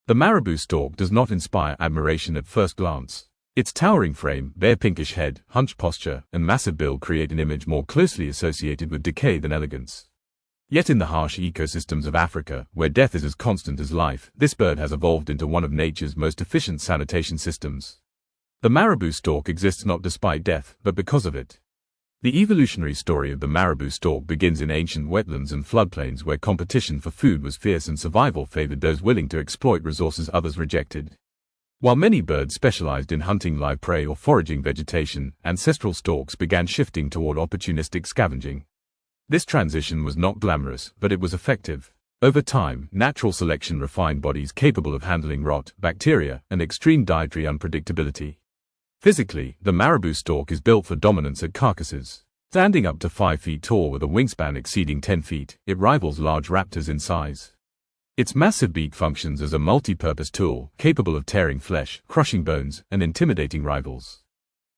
The marabou stork does not inspire admiration at first glance. Its towering frame, bare pinkish head, hunched posture, and massive bill create an image more closely associated with decay than elegance. Yet in the harsh ecosystems of Africa, where death is as constant as life, this bird has evolved into one of nature's most efficient sanitation systems. The marabou stork exists not despite death, but because of it. The evolutionary story of the marabou stork begins in ancient wetlands and floodplains where competition for food was fierce and survival favored those willing to exploit resources others rejected. While many birds specialized in hunting live prey or foraging vegetation, ancestral storks began shifting toward opportunistic scavenging. This transition was not glamorous, but it was effective. Over time, natural selection refined bodies capable of handling rot, bacteria, and extreme dietary unpredictability. Physically, the marabou stork is built for dominance at carcasses. Standing up to 5 feet tall with a wingspan exceeding 10 feet, it rivals large raptors in size. Its massive beak functions as a multi-purpose tool, capable of tearing flesh, crushing bones, and intimidating rivals.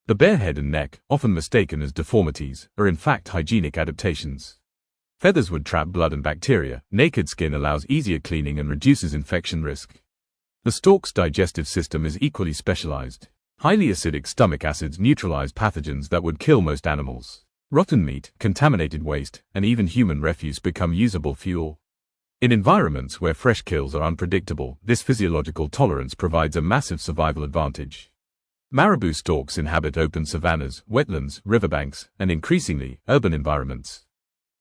The bare head and neck, often mistaken as deformities, are in fact hygienic adaptations. Feathers would trap blood and bacteria, naked skin allows easier cleaning and reduces infection risk. The stork's digestive system is equally specialized. Highly acidic stomach acids neutralize pathogens that would kill most animals. Rotten meat, contaminated waste, and even human refuse become usable fuel. In environments where fresh kills are unpredictable, this physiological tolerance provides a massive survival advantage. Marabou storks inhabit open savannas, wetlands, riverbanks, and increasingly, urban environments.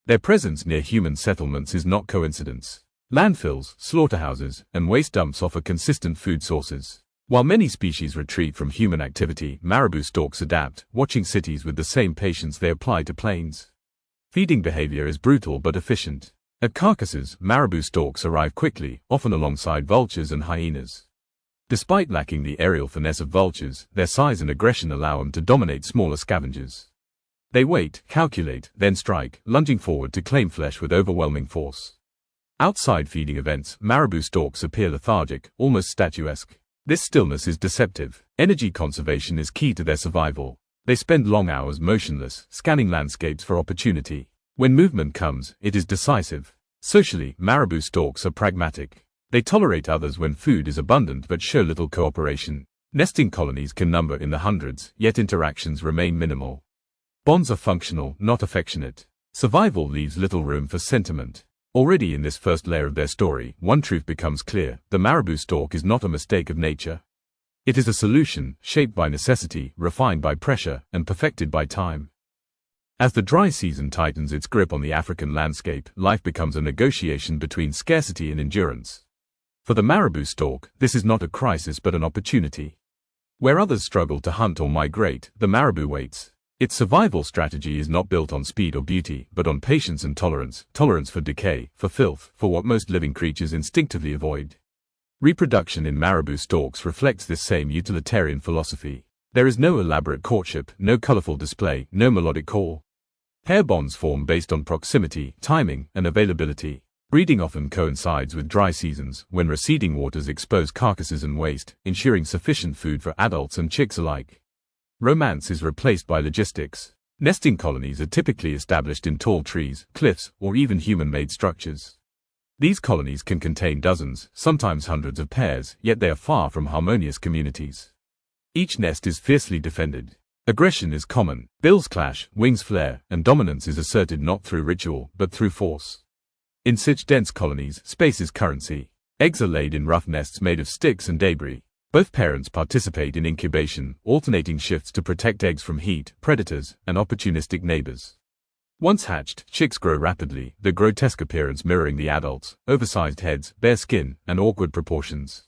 Their presence near human settlements is not coincidence. Landfills, slaughterhouses, and waste dumps offer consistent food sources. While many species retreat from human activity, marabou storks adapt, watching cities with the same patience they apply to plains. Feeding behavior is brutal but efficient. At carcasses, marabou storks arrive quickly, often alongside vultures and hyenas. Despite lacking the aerial finesse of vultures, their size and aggression allow them to dominate smaller scavengers. They wait, calculate, then strike, lunging forward to claim flesh with overwhelming force. Outside feeding events, marabou storks appear lethargic, almost statuesque. This stillness is deceptive. Energy conservation is key to their survival. They spend long hours motionless, scanning landscapes for opportunity. When movement comes, it is decisive. Socially, marabou storks are pragmatic. They tolerate others when food is abundant but show little cooperation. Nesting colonies can number in the hundreds, yet interactions remain minimal. Bonds are functional, not affectionate. Survival leaves little room for sentiment. Already in this first layer of their story, one truth becomes clear: the marabou stork is not a mistake of nature. It is a solution, shaped by necessity, refined by pressure, and perfected by time. As the dry season tightens its grip on the African landscape, life becomes a negotiation between scarcity and endurance. For the marabou stork, this is not a crisis but an opportunity. Where others struggle to hunt or migrate, the marabou waits. Its survival strategy is not built on speed or beauty, but on patience and tolerance for decay, for filth, for what most living creatures instinctively avoid. Reproduction in marabou storks reflects this same utilitarian philosophy. There is no elaborate courtship, no colorful display, no melodic call. Pair bonds form based on proximity, timing, and availability. Breeding often coincides with dry seasons, when receding waters expose carcasses and waste, ensuring sufficient food for adults and chicks alike. Romance is replaced by logistics. Nesting colonies are typically established in tall trees, cliffs, or even human-made structures. These colonies can contain dozens, sometimes hundreds of pairs, yet they are far from harmonious communities. Each nest is fiercely defended. Aggression is common. Bills clash, wings flare, and dominance is asserted not through ritual, but through force. In such dense colonies, space is currency. Eggs are laid in rough nests made of sticks and debris. Both parents participate in incubation, alternating shifts to protect eggs from heat, predators, and opportunistic neighbors. Once hatched, chicks grow rapidly, their grotesque appearance mirroring the adults: oversized heads, bare skin, and awkward proportions.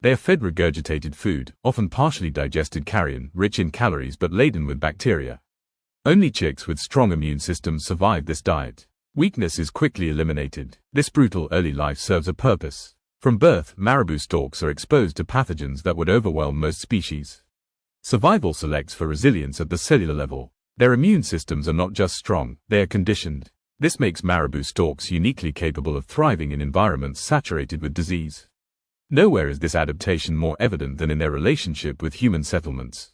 They are fed regurgitated food, often partially digested carrion, rich in calories but laden with bacteria. Only chicks with strong immune systems survive this diet. Weakness is quickly eliminated. This brutal early life serves a purpose. From birth, marabou storks are exposed to pathogens that would overwhelm most species. Survival selects for resilience at the cellular level. Their immune systems are not just strong, they are conditioned. This makes marabou storks uniquely capable of thriving in environments saturated with disease. Nowhere is this adaptation more evident than in their relationship with human settlements.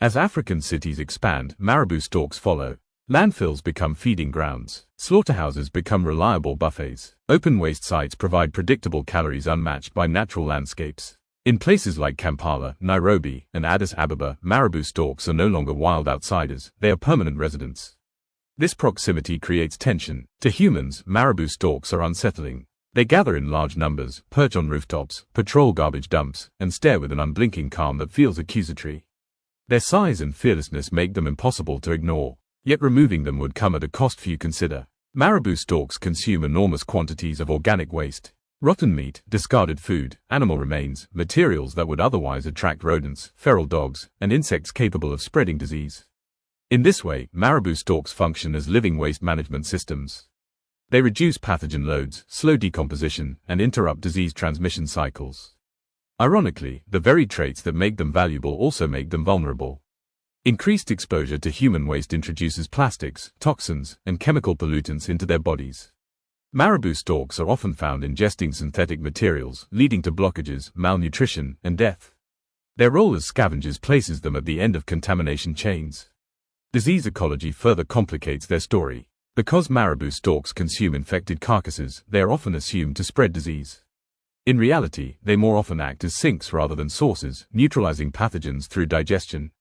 As African cities expand, marabou storks follow. Landfills become feeding grounds. Slaughterhouses become reliable buffets. Open waste sites provide predictable calories unmatched by natural landscapes. In places like Kampala, Nairobi, and Addis Ababa, Marabou storks are no longer wild outsiders, they are permanent residents. This proximity creates tension. To humans, Marabou storks are unsettling. They gather in large numbers, perch on rooftops, patrol garbage dumps, and stare with an unblinking calm that feels accusatory. Their size and fearlessness make them impossible to ignore, yet removing them would come at a cost few consider. Marabou storks consume enormous quantities of organic waste. Rotten meat, discarded food, animal remains, materials that would otherwise attract rodents, feral dogs, and insects capable of spreading disease. In this way, Marabou storks function as living waste management systems. They reduce pathogen loads, slow decomposition, and interrupt disease transmission cycles. Ironically, the very traits that make them valuable also make them vulnerable. Increased exposure to human waste introduces plastics, toxins, and chemical pollutants into their bodies. Marabou storks are often found ingesting synthetic materials, leading to blockages, malnutrition, and death. Their role as scavengers places them at the end of contamination chains. Disease ecology further complicates their story. Because Marabou storks consume infected carcasses, they are often assumed to spread disease. In reality, they more often act as sinks rather than sources, neutralizing pathogens through digestion.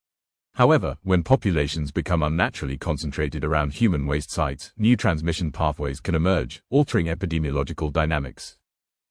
However, when populations become unnaturally concentrated around human waste sites, new transmission pathways can emerge, altering epidemiological dynamics.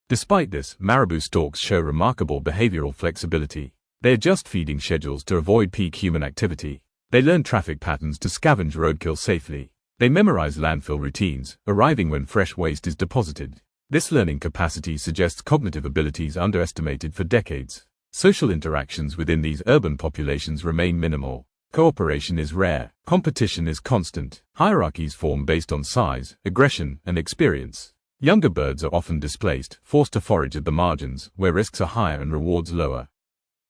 Despite this, Marabou storks show remarkable behavioral flexibility. They adjust feeding schedules to avoid peak human activity. They learn traffic patterns to scavenge roadkill safely. They memorize landfill routines, arriving when fresh waste is deposited. This learning capacity suggests cognitive abilities underestimated for decades. Social interactions within these urban populations remain minimal. Cooperation is rare. Competition is constant. Hierarchies form based on size, aggression, and experience. Younger birds are often displaced, forced to forage at the margins, where risks are higher and rewards lower.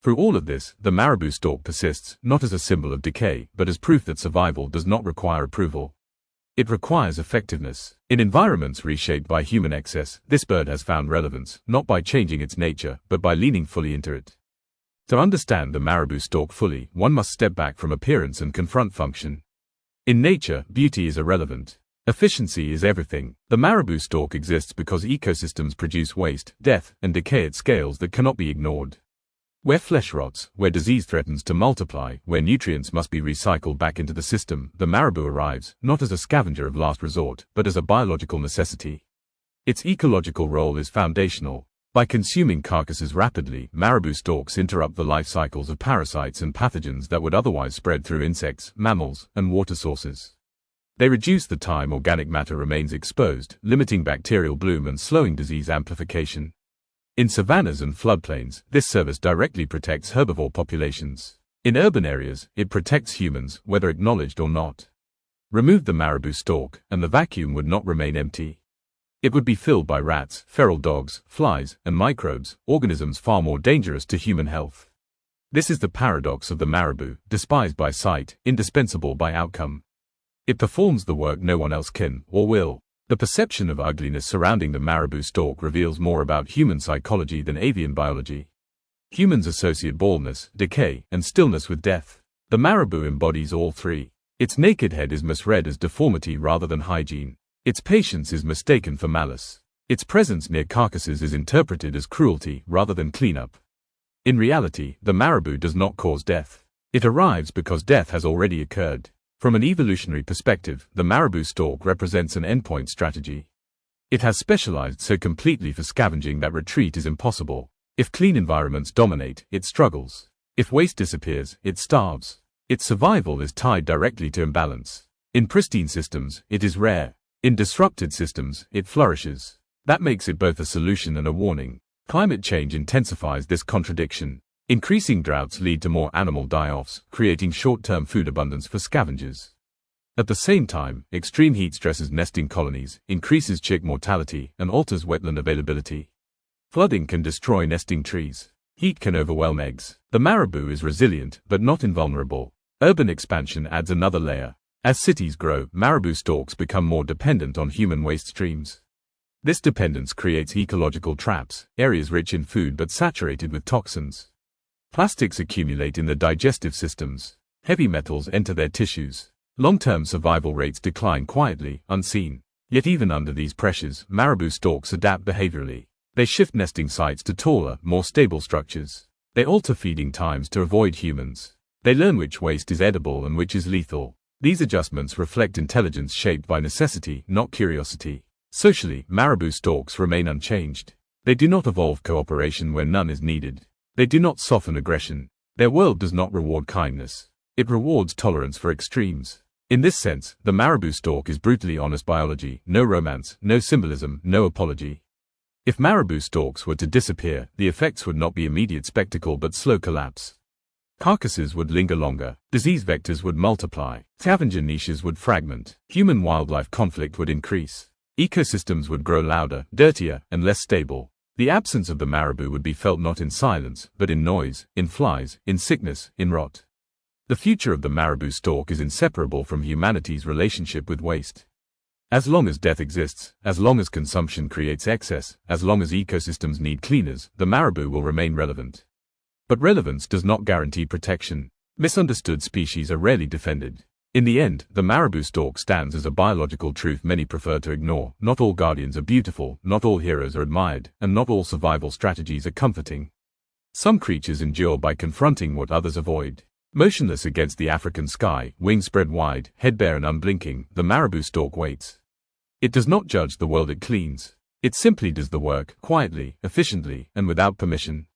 Through all of this, the Marabou stork persists, not as a symbol of decay, but as proof that survival does not require approval. It requires effectiveness. In environments reshaped by human excess, this bird has found relevance, not by changing its nature, but by leaning fully into it. To understand the Marabou stork fully, one must step back from appearance and confront function. In nature, beauty is irrelevant. Efficiency is everything. The Marabou stork exists because ecosystems produce waste, death, and decay at scales that cannot be ignored. Where flesh rots, where disease threatens to multiply, where nutrients must be recycled back into the system, the marabou arrives, not as a scavenger of last resort, but as a biological necessity. Its ecological role is foundational. By consuming carcasses rapidly, marabou storks interrupt the life cycles of parasites and pathogens that would otherwise spread through insects, mammals, and water sources. They reduce the time organic matter remains exposed, limiting bacterial bloom and slowing disease amplification. In savannas and floodplains, this service directly protects herbivore populations. In urban areas, it protects humans, whether acknowledged or not. Remove the marabou stork, and the vacuum would not remain empty. It would be filled by rats, feral dogs, flies, and microbes, organisms far more dangerous to human health. This is the paradox of the marabou, despised by sight, indispensable by outcome. It performs the work no one else can, or will. The perception of ugliness surrounding the marabou stork reveals more about human psychology than avian biology. Humans associate baldness, decay, and stillness with death. The marabou embodies all three. Its naked head is misread as deformity rather than hygiene. Its patience is mistaken for malice. Its presence near carcasses is interpreted as cruelty rather than cleanup. In reality, the marabou does not cause death. It arrives because death has already occurred. From an evolutionary perspective, the marabou stork represents an endpoint strategy. It has specialized so completely for scavenging that retreat is impossible. If clean environments dominate, it struggles. If waste disappears, it starves. Its survival is tied directly to imbalance. In pristine systems, it is rare. In disrupted systems, it flourishes. That makes it both a solution and a warning. Climate change intensifies this contradiction. Increasing droughts lead to more animal die-offs, creating short-term food abundance for scavengers. At the same time, extreme heat stresses nesting colonies, increases chick mortality, and alters wetland availability. Flooding can destroy nesting trees. Heat can overwhelm eggs. The marabou is resilient, but not invulnerable. Urban expansion adds another layer. As cities grow, marabou storks become more dependent on human waste streams. This dependence creates ecological traps, areas rich in food but saturated with toxins. Plastics accumulate in the digestive systems. Heavy metals enter their tissues. Long-term survival rates decline quietly, unseen. Yet even under these pressures, marabou storks adapt behaviorally. They shift nesting sites to taller, more stable structures. They alter feeding times to avoid humans. They learn which waste is edible and which is lethal. These adjustments reflect intelligence shaped by necessity, not curiosity. Socially, marabou storks remain unchanged. They do not evolve cooperation where none is needed. They do not soften aggression. Their world does not reward kindness. It rewards tolerance for extremes. In this sense, the marabou stork is brutally honest biology, no romance, no symbolism, no apology. If marabou storks were to disappear, the effects would not be immediate spectacle but slow collapse. Carcasses would linger longer, disease vectors would multiply, scavenger niches would fragment, human-wildlife conflict would increase. Ecosystems would grow louder, dirtier, and less stable. The absence of the marabou would be felt not in silence, but in noise, in flies, in sickness, in rot. The future of the marabou stork is inseparable from humanity's relationship with waste. As long as death exists, as long as consumption creates excess, as long as ecosystems need cleaners, the marabou will remain relevant. But relevance does not guarantee protection. Misunderstood species are rarely defended. In the end, the marabou stork stands as a biological truth many prefer to ignore. Not all guardians are beautiful, not all heroes are admired, and not all survival strategies are comforting. Some creatures endure by confronting what others avoid. Motionless against the African sky, wings spread wide, head bare and unblinking, the marabou stork waits. It does not judge the world it cleans. It simply does the work, quietly, efficiently, and without permission.